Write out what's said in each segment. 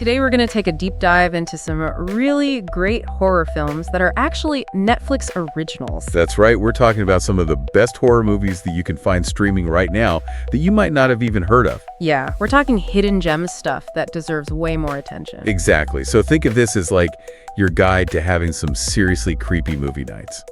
Today we're going to take a deep dive into some really great horror films that are actually Netflix originals. That's right, we're talking about some of the best horror movies that you can find streaming right now that you might not have even heard of. Yeah, we're talking hidden gem stuff that deserves way more attention. Exactly, so think of this as like your guide to having some seriously creepy movie nights.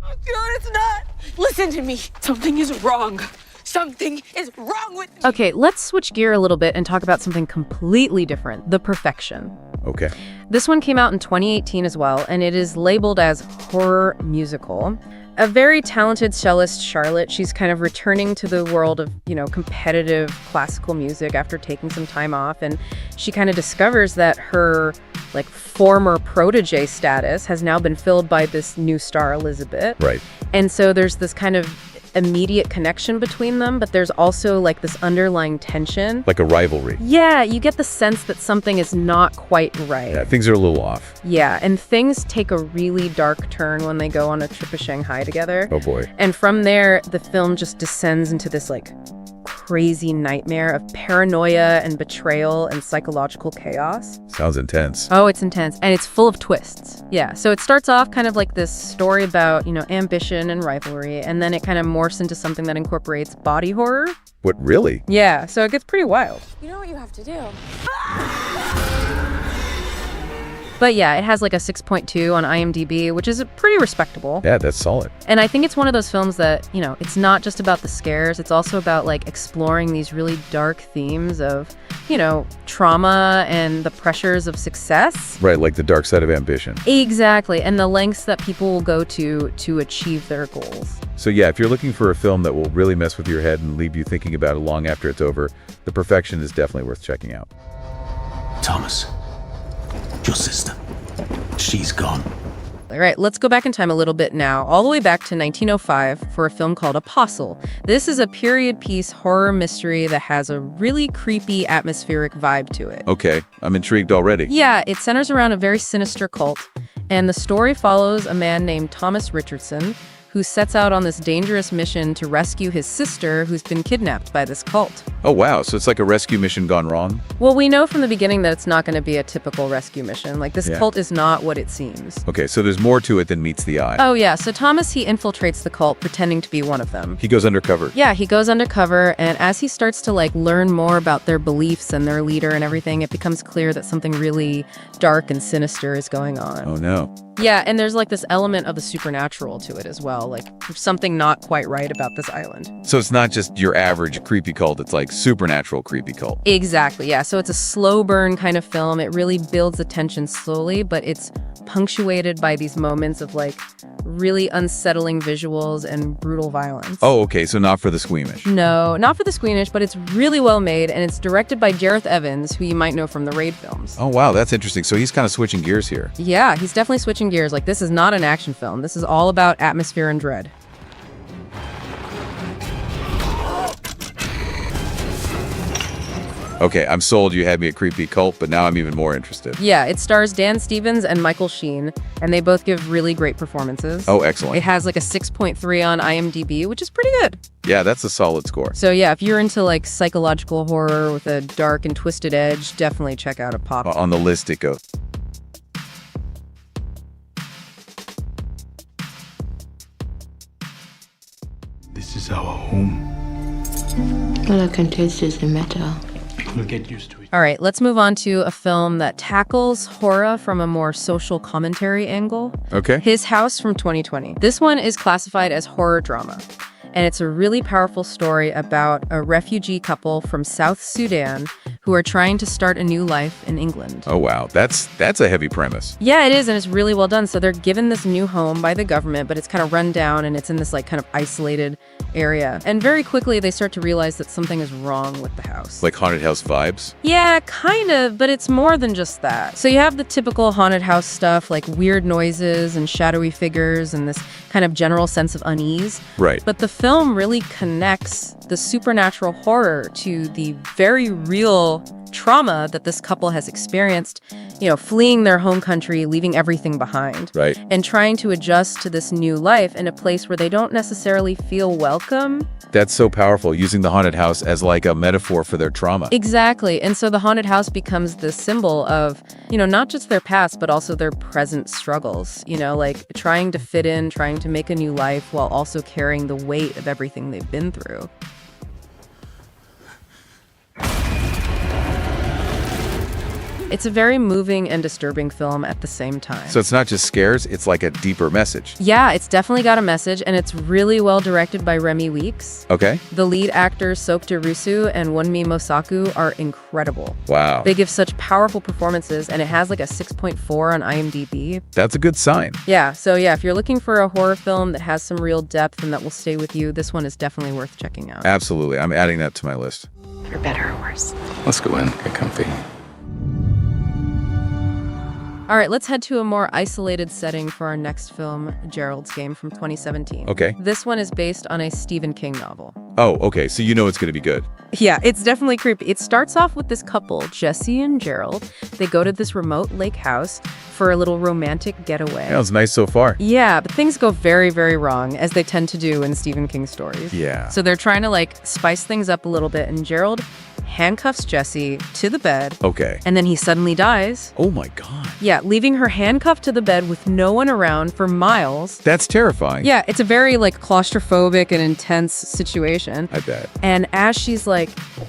God, it's not! Listen to me. Something is wrong. Something is wrong with me. Okay, let's switch gear a little bit and talk about something completely different, The Perfection. Okay. This one came out in 2018 as well, and it is labeled as horror musical. A very talented cellist, Charlotte, she's kind of returning to the world of, competitive classical music after taking some time off, and she kind of discovers that her, former protege status has now been filled by this new star, Elizabeth. Right. And so there's this kind of immediate connection between them, but there's also this underlying tension. Like a rivalry. Yeah, you get the sense that something is not quite right. Yeah, things are a little off. Yeah, and things take a really dark turn when they go on a trip to Shanghai together. Oh boy. And from there, the film just descends into this crazy nightmare of paranoia and betrayal and psychological chaos. Sounds intense. Oh, it's intense. And it's full of twists. Yeah, so it starts off kind of like this story about, ambition and rivalry, and then it kind of morphs into something that incorporates body horror. What, really? Yeah, so it gets pretty wild. You know what you have to do? But yeah, it has a 6.2 on IMDb, which is pretty respectable. Yeah, that's solid. And I think it's one of those films that, it's not just about the scares. It's also about exploring these really dark themes of, trauma and the pressures of success. Right, like the dark side of ambition. Exactly. And the lengths that people will go to achieve their goals. So yeah, if you're looking for a film that will really mess with your head and leave you thinking about it long after it's over, The Perfection is definitely worth checking out. Thomas, your sister, she's gone. All right, let's go back in time a little bit now, all the way back to 1905 for a film called Apostle. This is a period piece horror mystery that has a really creepy atmospheric vibe to it. Okay, I'm intrigued already. Yeah, it centers around a very sinister cult, and the story follows a man named Thomas Richardson, who sets out on this dangerous mission to rescue his sister who's been kidnapped by this cult. Oh wow, so it's like a rescue mission gone wrong? Well, we know from the beginning that it's not going to be a typical rescue mission. This Yeah. cult is not what it seems. Okay, so there's more to it than meets the eye. Oh yeah, so Thomas, he infiltrates the cult pretending to be one of them. He goes undercover. Yeah, he goes undercover, and as he starts to learn more about their beliefs and their leader and everything, it becomes clear that something really dark and sinister is going on. Oh no. Yeah, and there's this element of the supernatural to it as well. There's something not quite right about this island. So it's not just your average creepy cult, it's like supernatural creepy cult. Exactly, yeah. So it's a slow burn kind of film. It really builds the tension slowly, but it's punctuated by these moments of really unsettling visuals and brutal violence. Oh, okay, so not for the squeamish. No, not for the squeamish, but it's really well made, and it's directed by Gerald Evans, who you might know from the Raid films. Oh wow, that's interesting. So he's kind of switching gears here. Yeah, he's definitely switching gears. This is not an action film. This is all about atmosphere and dread. Okay, I'm sold. You had me a creepy cult, but now I'm even more interested. Yeah, it stars Dan Stevens and Michael Sheen, and they both give really great performances. Oh, excellent. It has a 6.3 on IMDb, which is pretty good. Yeah, that's a solid score. So yeah, if you're into psychological horror with a dark and twisted edge, definitely check out Apostle. On the list it goes. This is our home. All I can taste is the metal. We'll get used to it. All right, let's move on to a film that tackles horror from a more social commentary angle. Okay. His House from 2020. This one is classified as horror drama, and it's a really powerful story about a refugee couple from South Sudan who are trying to start a new life in England. Oh wow, that's a heavy premise. Yeah, it is, and it's really well done. So they're given this new home by the government, but it's kind of run down, and it's in this kind of isolated area. And very quickly, they start to realize that something is wrong with the house. Like haunted house vibes? Yeah, kind of, but it's more than just that. So you have the typical haunted house stuff, like weird noises and shadowy figures and this kind of general sense of unease. Right. But the film really connects the supernatural horror to the very real trauma that this couple has experienced fleeing their home country, leaving everything behind. Right. And trying to adjust to this new life in a place where they don't necessarily feel welcome. That's so powerful, using the haunted house as like a metaphor for their trauma. Exactly. And so the haunted house becomes the symbol of, not just their past, but also their present struggles, like trying to fit in, trying to make a new life while also carrying the weight of everything they've been through. It's a very moving and disturbing film at the same time. So it's not just scares, it's like a deeper message. Yeah, it's definitely got a message, and it's really well directed by Remy Weeks. Okay. The lead actors Sokta Rusu and Wonmi Mosaku are incredible. Wow. They give such powerful performances, and it has like a 6.4 on IMDb. That's a good sign. Yeah, so if you're looking for a horror film that has some real depth and that will stay with you, this one is definitely worth checking out. Absolutely. I'm adding that to my list. For better or worse. Let's go in, get comfy. All right, let's head to a more isolated setting for our next film, Gerald's Game from 2017. Okay. This one is based on a Stephen King novel. Oh, okay. So you know it's going to be good. Yeah, it's definitely creepy. It starts off with this couple, Jesse and Gerald. They go to this remote lake house for a little romantic getaway. Sounds nice so far. Yeah, but things go very, very wrong, as they tend to do in Stephen King stories. Yeah. So they're trying to spice things up a little bit, and Gerald handcuffs Jesse to the bed. Okay. And then he suddenly dies. Oh my God. Yeah, leaving her handcuffed to the bed with no one around for miles. That's terrifying. Yeah, it's a very claustrophobic and intense situation. I bet. And as she's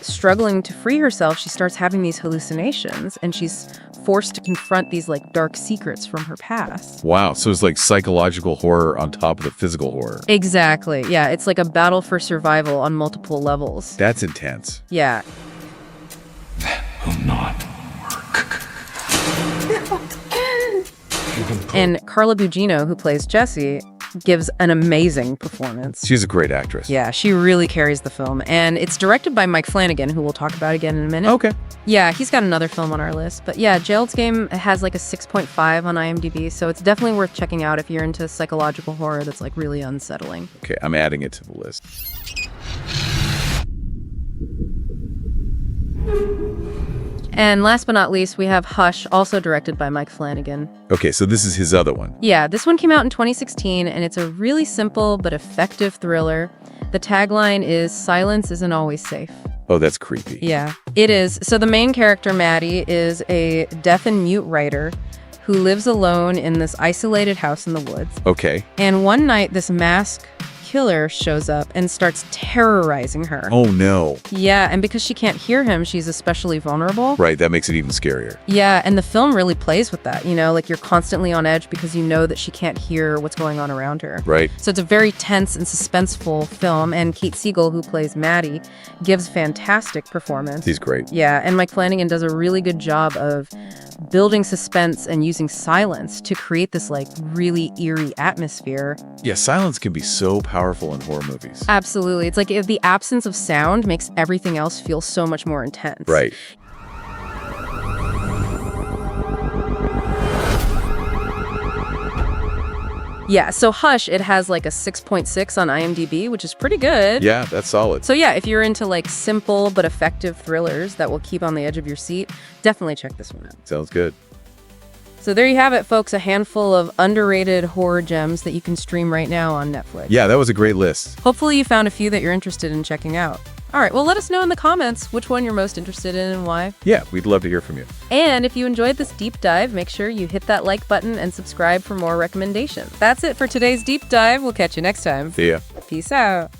struggling to free herself, she starts having these hallucinations, and she's forced to confront these dark secrets from her past. Wow. So it's like psychological horror on top of the physical horror. Exactly. Yeah, it's like a battle for survival on multiple levels. That's intense. Yeah. Will not work. And Carla Gugino, who plays Jessie, gives an amazing performance. She's a great actress. Yeah, she really carries the film. And it's directed by Mike Flanagan, who we'll talk about again in a minute. Okay. Yeah, he's got another film on our list. But yeah, Gerald's Game has a 6.5 on IMDb, so it's definitely worth checking out if you're into psychological horror that's really unsettling. Okay, I'm adding it to the list. And last but not least, we have Hush, also directed by Mike Flanagan. Okay, so this is his other one. Yeah, this one came out in 2016, and it's a really simple but effective thriller. The tagline is, "Silence isn't always safe." Oh, that's creepy. Yeah, it is. So the main character, Maddie, is a deaf and mute writer who lives alone in this isolated house in the woods. Okay. And one night, this masked killer shows up and starts terrorizing her. Oh, no. Yeah, and because she can't hear him, she's especially vulnerable. Right, that makes it even scarier. Yeah, and the film really plays with that, you're constantly on edge because you know that she can't hear what's going on around her. Right. So it's a very tense and suspenseful film, and Kate Siegel, who plays Maddie, gives fantastic performance. He's great. Yeah, and Mike Flanagan does a really good job of building suspense and using silence to create this really eerie atmosphere. Yeah, silence can be so powerful in horror movies. Absolutely. It's if the absence of sound makes everything else feel so much more intense. Right. Yeah, so Hush, it has a 6.6 on IMDb, which is pretty good. Yeah, that's solid. So yeah, if you're into simple but effective thrillers that will keep on the edge of your seat, definitely check this one out. Sounds good. So there you have it, folks, a handful of underrated horror gems that you can stream right now on Netflix. Yeah, that was a great list. Hopefully you found a few that you're interested in checking out. All right, well, let us know in the comments which one you're most interested in and why. Yeah, we'd love to hear from you. And if you enjoyed this deep dive, make sure you hit that like button and subscribe for more recommendations. That's it for today's deep dive. We'll catch you next time. See ya. Peace out.